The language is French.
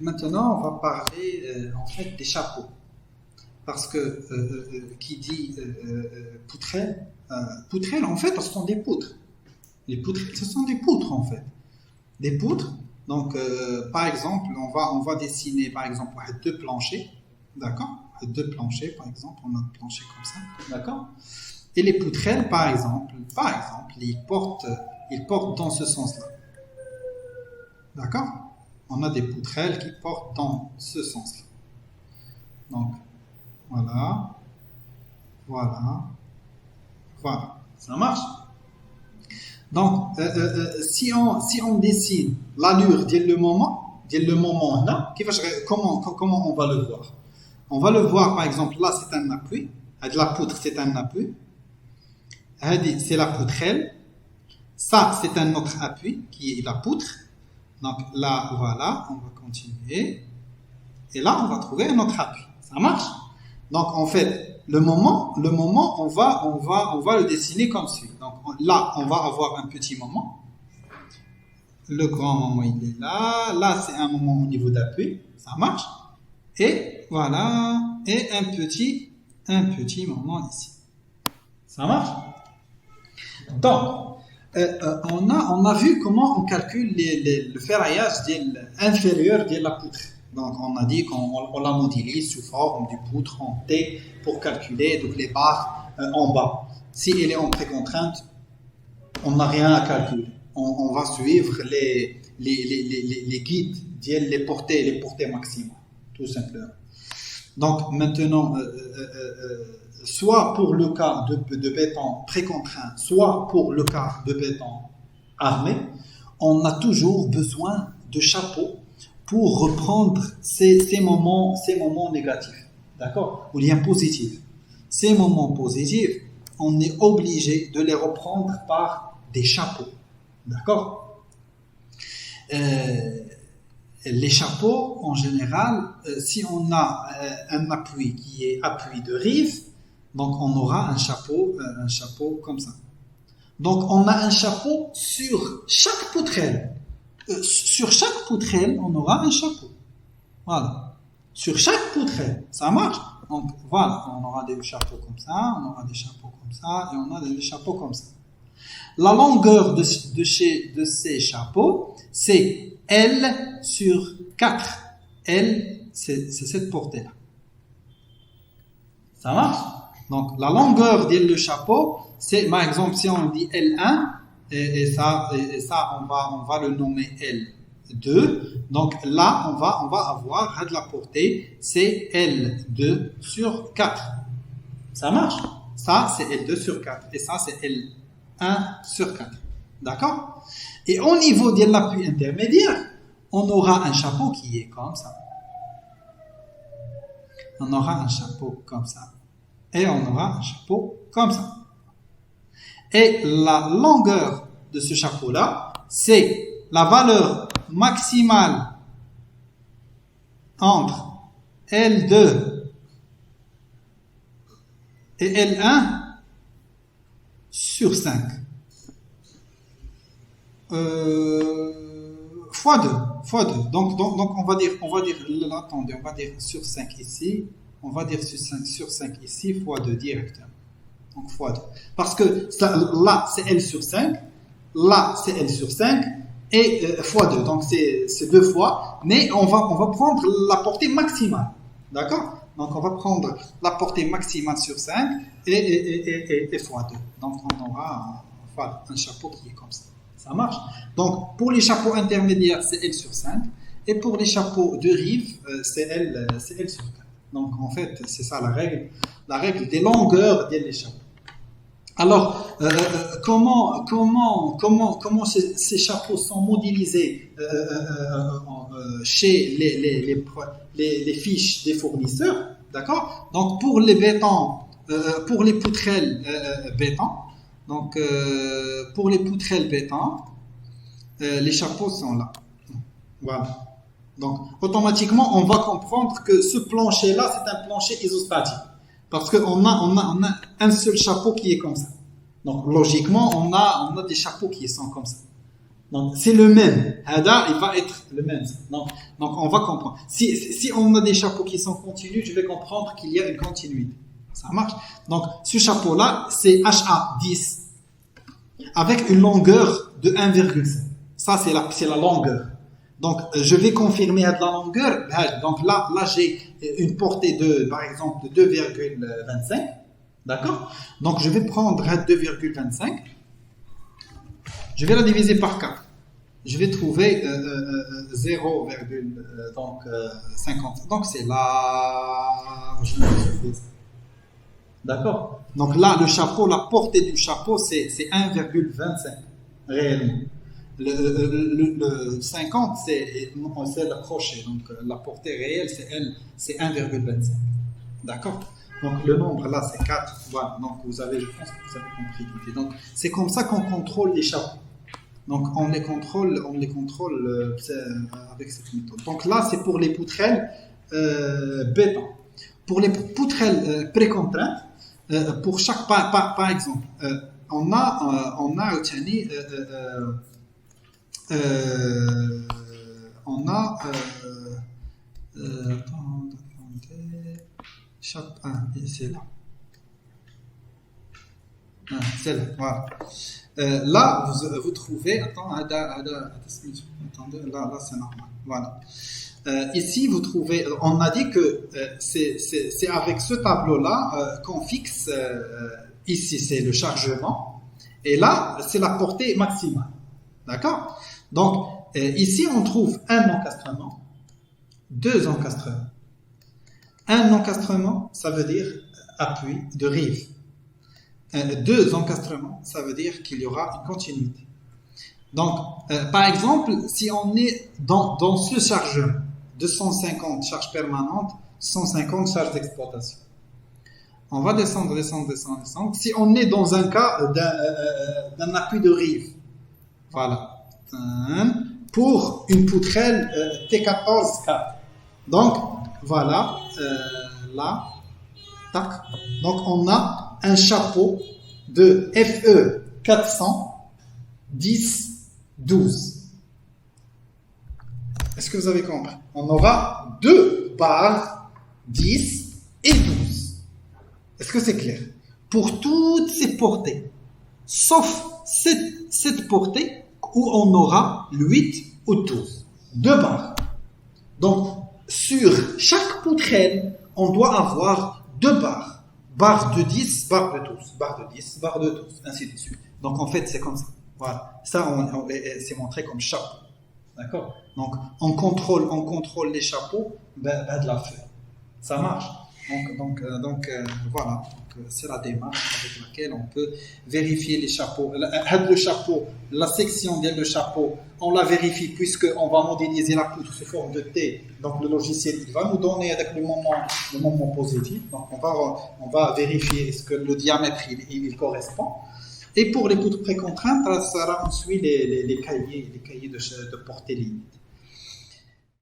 Maintenant, on va parler en fait des chapeaux. Parce que qui dit poutrelle, poutrelle en fait, ce sont des poutres. Les poutrelles, ce sont des poutres en fait. Des poutres. Donc, par exemple, on va dessiner par exemple deux planchers, d'accord? Deux planchers, par exemple, on a un plancher comme ça, d'accord? Et les poutrelles, par exemple, ils portent dans ce sens-là, d'accord? On a des poutrelles qui portent dans ce sens-là. Donc, voilà, voilà, voilà, ça marche. Donc, si on dessine l'allure le moment là, comment on va le voir? On va le voir, par exemple, là c'est un appui, de la poutre c'est un appui, c'est la poutrelle, ça c'est un autre appui qui est la poutre. Donc là, voilà, on va continuer, et là on va trouver un autre appui. Ça marche? Donc en fait, le moment, on va le dessiner comme suit. Donc là, on va avoir un petit moment. Le grand moment, il est là. Là, c'est un moment au niveau d'appui. Ça marche. Et voilà. Et un petit moment ici. Ça marche? Donc, on a vu comment on calcule le ferraillage inférieur de la poutre. Donc, on a dit qu'on la modélise sous forme de poutre en T pour calculer donc les barres en bas. Si elle est en précontrainte, on n'a rien à calculer. On va suivre les guides, les portées maximales, tout simplement. Donc, maintenant, soit pour le cas de béton précontraint, soit pour le cas de béton armé, on a toujours besoin de chapeaux pour reprendre ces moments négatifs, d'accord, ou bien positifs. Ces moments positifs, on est obligé de les reprendre par des chapeaux, d'accord. Les chapeaux, en général, si on a un appui qui est appui de rive, donc on aura un chapeau comme ça. Donc on a un chapeau sur chaque poutrelle. Sur chaque poutrelle, on aura un chapeau. Voilà. Sur chaque poutrelle, ça marche. Donc voilà, on aura des chapeaux comme ça, on aura des chapeaux comme ça, et on a des chapeaux comme ça. La longueur de ces chapeaux, c'est L sur 4. L, c'est cette portée-là. Ça marche? Donc la longueur du chapeau, c'est par exemple si on dit L1, et ça on va le nommer L2. Donc là on va avoir de la portée, c'est L2 sur 4. Ça marche? Ça c'est L2 sur 4 et ça c'est L1 sur 4. D'accord? Et au niveau de l'appui intermédiaire, on aura un chapeau qui est comme ça. On aura un chapeau comme ça. Et on aura un chapeau comme ça. Et la longueur de ce chapeau-là, c'est la valeur maximale entre L2 et L1 sur 5. Fois 2. Donc on va dire, attendez, on va dire sur 5 ici. On va dire sur 5 ici, fois 2 directement. Donc fois 2. Parce que ça, là, c'est L sur 5. Là, c'est L sur 5. Et fois 2. Donc c'est 2 fois. Mais on va prendre la portée maximale. D'accord? Donc on va prendre la portée maximale sur 5 et fois 2. Donc on aura un chapeau qui est comme ça. Ça marche? Donc pour les chapeaux intermédiaires, c'est L sur 5. Et pour les chapeaux de rive, c'est L sur 4. Donc en fait, c'est ça la règle des longueurs des chapeaux. Alors, comment ces chapeaux sont modélisés chez les fiches des fournisseurs, d'accord? Donc pour les bétons, pour les poutrelles béton, donc pour les poutrelles béton, les chapeaux sont là. Voilà. Donc, automatiquement, on va comprendre que ce plancher-là, c'est un plancher isostatique. Parce qu'on a un seul chapeau qui est comme ça. Donc, logiquement, on a des chapeaux qui sont comme ça. Donc, c'est le même. Hada, il va être le même. Donc on va comprendre. Si on a des chapeaux qui sont continus, je vais comprendre qu'il y a une continuité. Ça marche. Donc, ce chapeau-là, c'est HA10 avec une longueur de 1,5. Ça, c'est la longueur. Donc, je vais confirmer de la longueur. Donc, là j'ai une portée de, par exemple, de 2,25. D'accord? Donc, je vais prendre 2,25. Je vais la diviser par 4. Je vais trouver 0,50. Donc, c'est large. D'accord? Donc là, le chapeau, la portée du chapeau, c'est 1,25 réellement. Le 50, c'est le crochet. Donc la portée réelle, c'est 1,25. D'accord? Donc le nombre là, c'est 4. Voilà. Donc je pense que vous avez compris l'idée. Donc c'est comme ça qu'on contrôle les chapeaux. Donc on les contrôle avec cette méthode. Donc là, c'est pour les poutrelles béton. Pour les poutrelles précontraintes, pour chaque par exemple, on a attendez, c'est là. C'est là, voilà. Là, vous trouvez, attendez, là c'est normal, voilà. Ici, vous trouvez, on a dit que c'est avec ce tableau-là qu'on fixe, ici c'est le chargement, et là c'est la portée maximale. D'accord? Donc, ici on trouve un encastrement, deux encastrements. Un encastrement, ça veut dire appui de rive. Deux encastrements, ça veut dire qu'il y aura une continuité. Donc, par exemple, si on est dans ce chargement, 250 charges permanentes, 150 charges d'exploitation. On va descendre. Si on est dans un cas d'un appui de rive, voilà, pour une poutrelle T14-4. Donc, voilà, là, tac. Donc, on a un chapeau de FE 400, 10, 12. Est-ce que vous avez compris? On aura deux barres, 10 et 12. Est-ce que c'est clair? Pour toutes ces portées, sauf cette portée où on aura 8 ou 12. Deux barres. Donc, sur chaque poutrelle, on doit avoir deux barres. Barre de 10, barre de 12, barre de 10, barre de 12, ainsi de suite. Donc, en fait, c'est comme ça. Voilà. Ça, c'est montré comme chapeau. D'accord? Donc, on contrôle les chapeaux de la feuille. Ça marche. Donc voilà. C'est la démarche avec laquelle on peut vérifier les chapeaux. Le chapeau, la section de chapeau, on la vérifie puisqu'on va modéliser la poutre sous forme de T. Donc le logiciel il va nous donner avec le moment positif. Donc on va vérifier est-ce que le diamètre il correspond. Et pour les poutres précontraintes, ça sera on suit les cahiers de portée limite.